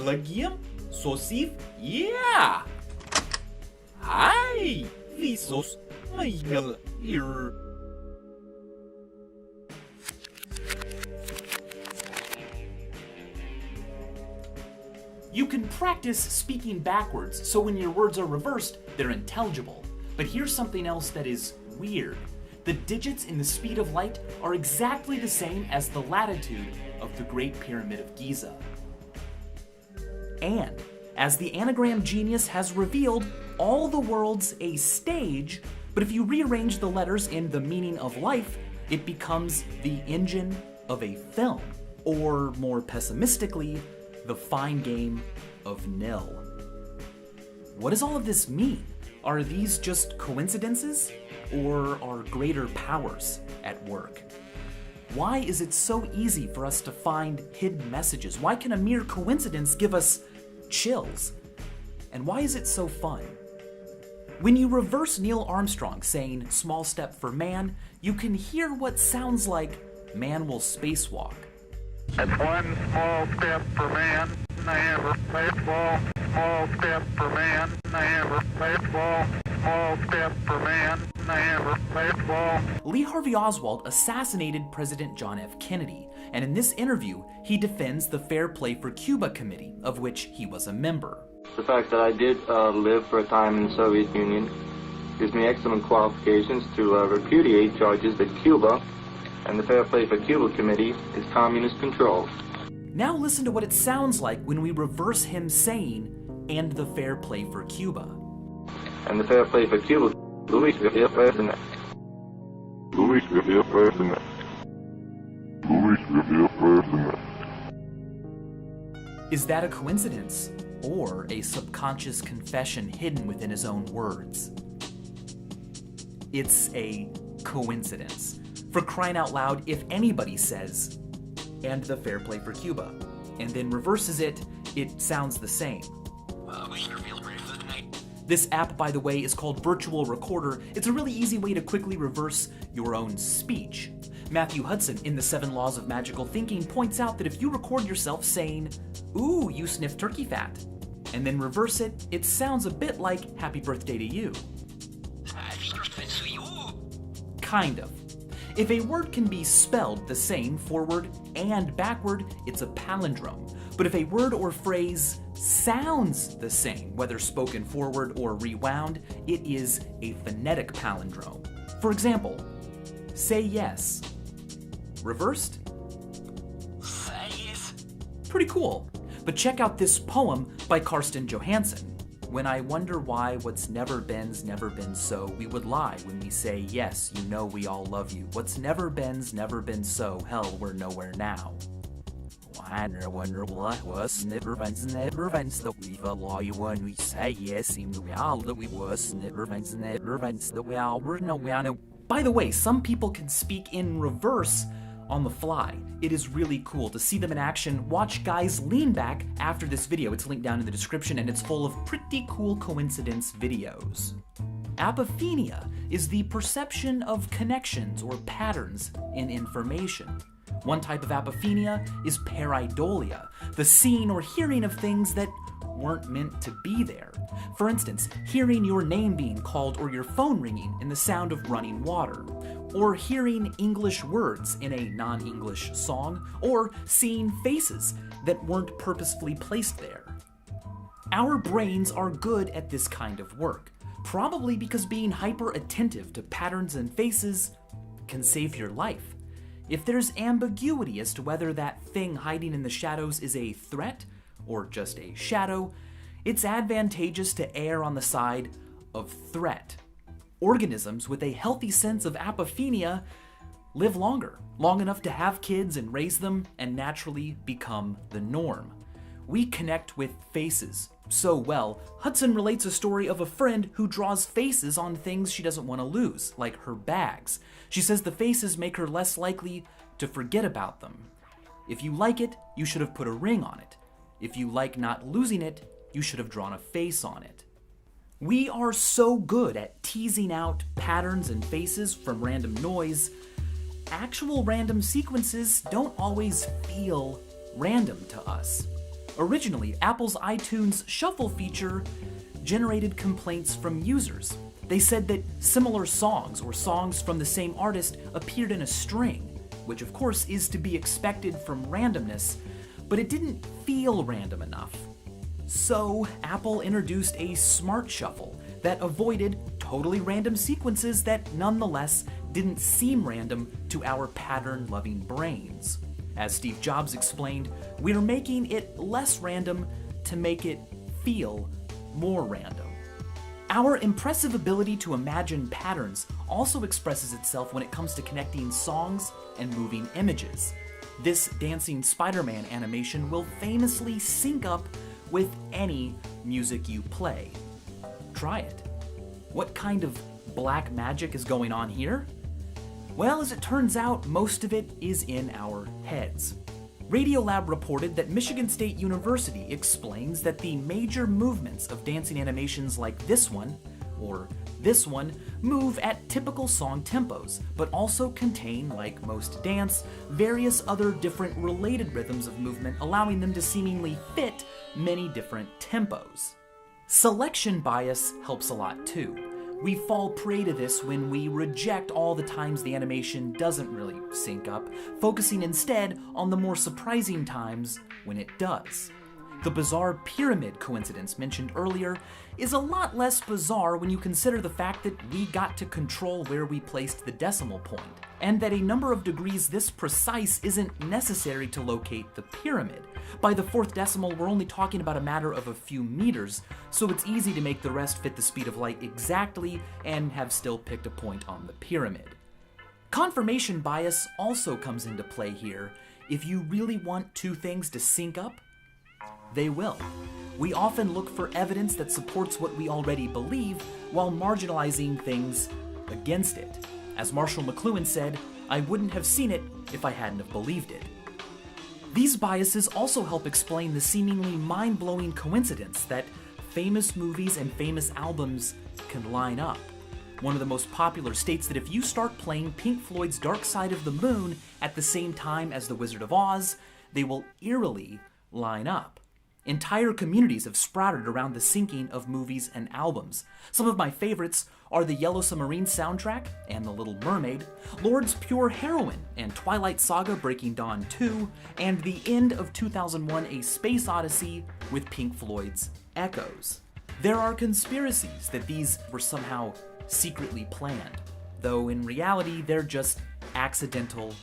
Lagiem? Sosif? Yeah! Hi! Visos, Michael here. You can practice speaking backwards, so when your words are reversed, they're intelligible. But here's something else that is weird. The digits in the speed of light are exactly the same as the latitude of the Great Pyramid of Giza. And, as the anagram genius has revealed, all the world's a stage, but if you rearrange the letters in the meaning of life, it becomes the engine of a film, or more pessimistically, the fine game of nil. What does all of this mean? Are these just coincidences, or are greater powers at work? Why is it so easy for us to find hidden messages? Why can a mere coincidence give us chills? And why is it so fun? When you reverse Neil Armstrong saying "small step for man," you can hear what sounds like "man will spacewalk." That's one small step for man, small step for man, small step for man, Lee Harvey Oswald assassinated President John F. Kennedy, and in this interview, he defends the Fair Play for Cuba Committee, of which he was a member. The fact that I did live for a time in the Soviet Union gives me excellent qualifications to repudiate charges that Cuba and the Fair Play for Cuba Committee is communist controlled. Now listen to what it sounds like when we reverse him saying, "and the Fair Play for Cuba." And the Fair Play for Cuba, Luis Garcia President. Luis Garcia President. Luis Garcia President. Is that a coincidence, or a subconscious confession hidden within his own words? It's a coincidence. For crying out loud, if anybody says, "and the Fair Play for Cuba," and then reverses it, it sounds the same. We sure feel great for tonight. This app, by the way, is called Virtual Recorder. It's a really easy way to quickly reverse your own speech. Matthew Hudson, in The 7 Laws of Magical Thinking, points out that if you record yourself saying, "Ooh, you sniff turkey fat," and then reverse it, it sounds a bit like "Happy Birthday to You." Kind of. If a word can be spelled the same forward and backward, it's a palindrome. But if a word or phrase sounds the same, whether spoken forward or rewound, it is a phonetic palindrome. For example, say yes. Reversed? Say yes. Pretty cool. But check out this poem by Karsten Johansson. "When I wonder why what's never been's never been so, we would lie when we say, yes, you know we all love you. What's never been's never been so, hell, we're nowhere now." I wonder what was never been's never been so, we will lie when we say, yes, you know we all that we was never been's never been so, we all were nowhere now. By the way, some people can speak in reverse on the fly. It is really cool to see them in action. Watch Guys Lean Back after this video. It's linked down in the description, and it's full of pretty cool coincidence videos. Apophenia is the perception of connections or patterns in information. One type of apophenia is pareidolia, the seeing or hearing of things that weren't meant to be there. For instance, hearing your name being called or your phone ringing in the sound of running water, or hearing English words in a non-English song, or seeing faces that weren't purposefully placed there. Our brains are good at this kind of work, probably because being hyper-attentive to patterns and faces can save your life. If there's ambiguity as to whether that thing hiding in the shadows is a threat or just a shadow, it's advantageous to err on the side of threat. Organisms with a healthy sense of apophenia live longer, long enough to have kids and raise them and naturally become the norm. We connect with faces so well. Hudson relates a story of a friend who draws faces on things she doesn't want to lose, like her bags. She says the faces make her less likely to forget about them. If you like it, you should have put a ring on it. If you like not losing it, you should have drawn a face on it. We are so good at teasing out patterns and faces from random noise. Actual random sequences don't always feel random to us. Originally, Apple's iTunes Shuffle feature generated complaints from users. They said that similar songs or songs from the same artist appeared in a string, which of course is to be expected from randomness, but it didn't feel random enough. So Apple introduced a smart shuffle that avoided totally random sequences that nonetheless didn't seem random to our pattern-loving brains. As Steve Jobs explained, we're making it less random to make it feel more random. Our impressive ability to imagine patterns also expresses itself when it comes to connecting songs and moving images. This dancing Spider-Man animation will famously sync up with any music you play. Try it. What kind of black magic is going on here? Well, as it turns out, most of it is in our heads. Radiolab reported that Michigan State University explains that the major movements of dancing animations like this one, or this one, move at typical song tempos, but also contain, like most dance, various other different related rhythms of movement, allowing them to seemingly fit many different tempos. Selection bias helps a lot too. We fall prey to this when we reject all the times the animation doesn't really sync up, focusing instead on the more surprising times when it does. The bizarre pyramid coincidence mentioned earlier is a lot less bizarre when you consider the fact that we got to control where we placed the decimal point, and that a number of degrees this precise isn't necessary to locate the pyramid. By the fourth decimal, we're only talking about a matter of a few meters, so it's easy to make the rest fit the speed of light exactly and have still picked a point on the pyramid. Confirmation bias also comes into play here. If you really want two things to sync up, they will. We often look for evidence that supports what we already believe while marginalizing things against it. As Marshall McLuhan said, "I wouldn't have seen it if I hadn't have believed it." These biases also help explain the seemingly mind-blowing coincidence that famous movies and famous albums can line up. One of the most popular states that if you start playing Pink Floyd's Dark Side of the Moon at the same time as The Wizard of Oz, they will eerily line up. Entire communities have sprouted around the syncing of movies and albums. Some of my favorites are the Yellow Submarine soundtrack and The Little Mermaid, Lord's Pure Heroine and Twilight Saga Breaking Dawn 2, and the end of 2001 A Space Odyssey with Pink Floyd's Echoes. There are conspiracies that these were somehow secretly planned, though in reality they're just accidental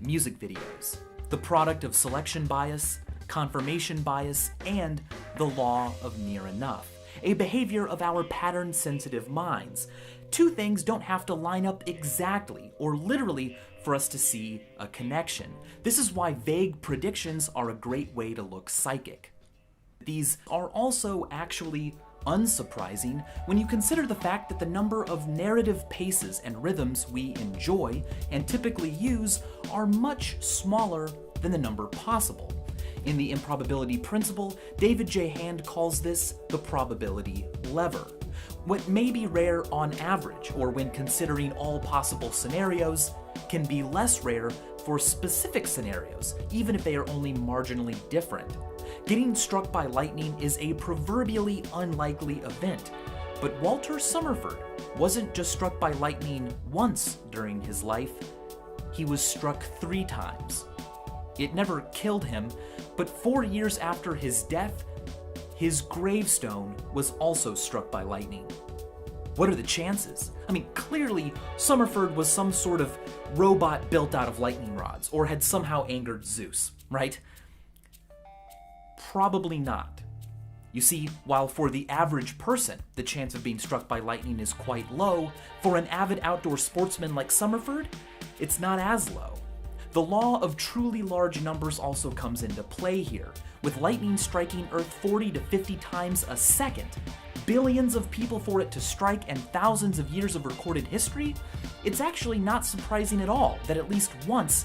music videos, the product of selection bias, confirmation bias, and the law of near enough, a behavior of our pattern-sensitive minds. Two things don't have to line up exactly or literally for us to see a connection. This is why vague predictions are a great way to look psychic. These are also actually unsurprising when you consider the fact that the number of narrative paces and rhythms we enjoy and typically use are much smaller than the number possible. In the improbability principle, David J. Hand calls this the probability lever. What may be rare on average, or when considering all possible scenarios, can be less rare for specific scenarios, even if they are only marginally different. Getting struck by lightning is a proverbially unlikely event, but Walter Summerford wasn't just struck by lightning once during his life, he was struck 3 times. It never killed him, but 4 years after his death, his gravestone was also struck by lightning. What are the chances? I mean, clearly Summerford was some sort of robot built out of lightning rods, or had somehow angered Zeus, right? Probably not. You see, while for the average person, the chance of being struck by lightning is quite low, for an avid outdoor sportsman like Summerford, it's not as low. The law of truly large numbers also comes into play here. With lightning striking Earth 40 to 50 times a second, billions of people for it to strike, and thousands of years of recorded history, it's actually not surprising at all that at least once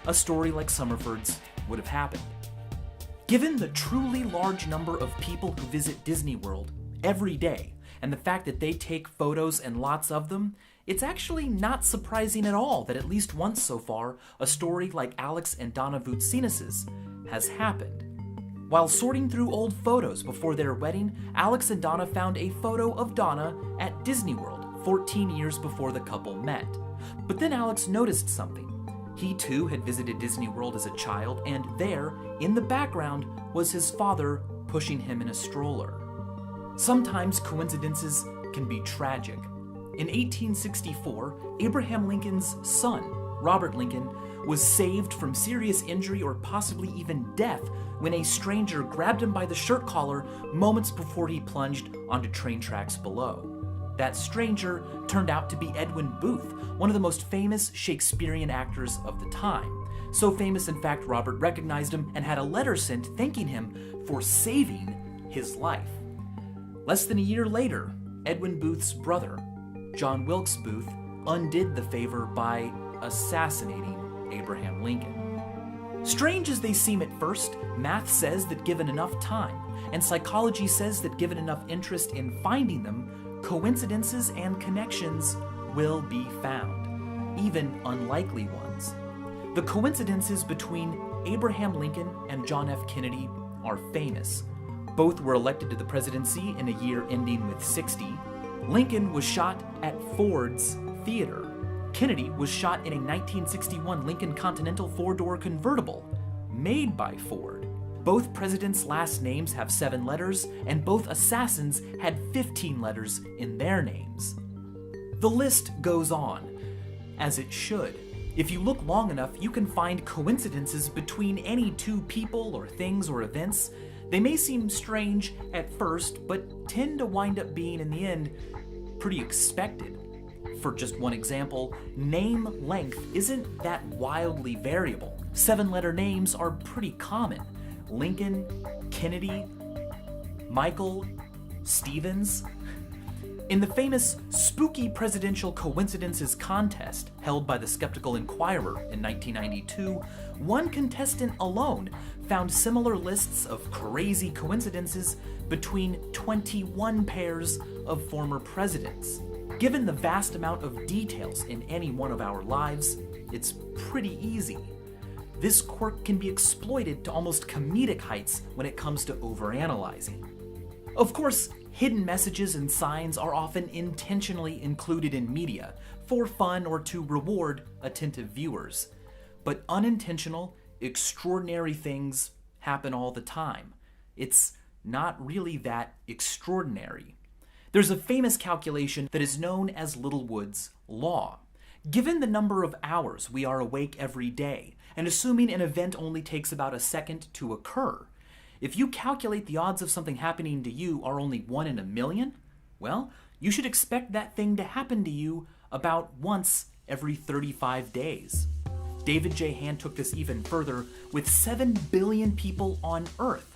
a story like Summerford's would have happened. Given the truly large number of people who visit Disney World every day, and the fact that they take photos and lots of them, it's actually not surprising at all that at least once so far, a story like Alex and Donna Voutsinas's has happened. While sorting through old photos before their wedding, Alex and Donna found a photo of Donna at Disney World 14 years before the couple met. But then Alex noticed something. He too had visited Disney World as a child, and there, in the background, was his father pushing him in a stroller. Sometimes coincidences can be tragic. In 1864, Abraham Lincoln's son, Robert Lincoln, was saved from serious injury or possibly even death when a stranger grabbed him by the shirt collar moments before he plunged onto train tracks below. That stranger turned out to be Edwin Booth, one of the most famous Shakespearean actors of the time. So famous, in fact, Robert recognized him and had a letter sent thanking him for saving his life. Less than a year later, Edwin Booth's brother, John Wilkes Booth, undid the favor by assassinating Abraham Lincoln. Strange as they seem at first, math says that given enough time, and psychology says that given enough interest in finding them, coincidences and connections will be found, even unlikely ones. The coincidences between Abraham Lincoln and John F. Kennedy are famous. Both were elected to the presidency in a year ending with 60. Lincoln was shot at Ford's Theater. Kennedy was shot in a 1961 Lincoln Continental four-door convertible made by Ford. Both presidents' last names have 7 letters, and both assassins had 15 letters in their names. The list goes on, as it should. If you look long enough, you can find coincidences between any two people or things or events. They may seem strange at first, but tend to wind up being, in the end, pretty expected. For just one example, name length isn't that wildly variable. 7-letter names are pretty common. Lincoln, Kennedy, Michael, Stevens. In the famous Spooky Presidential Coincidences contest held by the Skeptical Inquirer in 1992, one contestant alone found similar lists of crazy coincidences between 21 pairs of former presidents. Given the vast amount of details in any one of our lives, it's pretty easy. This quirk can be exploited to almost comedic heights when it comes to overanalyzing. Of course, hidden messages and signs are often intentionally included in media for fun or to reward attentive viewers. But unintentional, extraordinary things happen all the time. It's not really that extraordinary. There's a famous calculation that is known as Littlewood's Law. Given the number of hours we are awake every day, and assuming an event only takes about a second to occur, if you calculate the odds of something happening to you are only 1 in a million, well, you should expect that thing to happen to you about once every 35 days. David J. Hand took this even further with 7 billion people on Earth.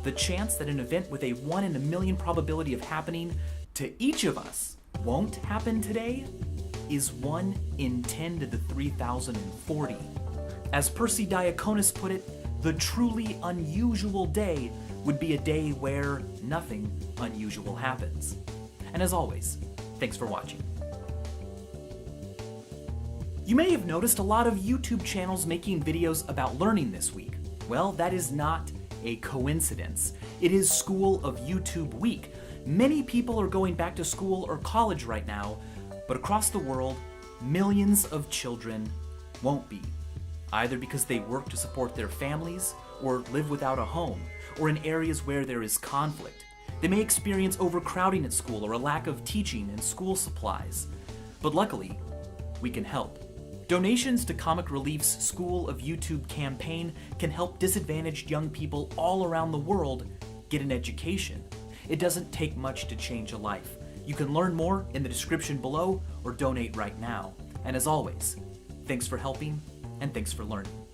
The chance that an event with a 1 in a million probability of happening to each of us won't happen today is 1 in 10 to the 3,040. As Percy Diaconis put it, the truly unusual day would be a day where nothing unusual happens. And as always, thanks for watching. You may have noticed a lot of YouTube channels making videos about learning this week. Well, that is not a coincidence. It is School of YouTube Week. Many people are going back to school or college right now, but across the world, millions of children won't be, either because they work to support their families or live without a home, or in areas where there is conflict. They may experience overcrowding at school or a lack of teaching and school supplies. But luckily, we can help. Donations to Comic Relief's School of YouTube campaign can help disadvantaged young people all around the world get an education. It doesn't take much to change a life. You can learn more in the description below or donate right now. And as always, thanks for helping and thanks for learning.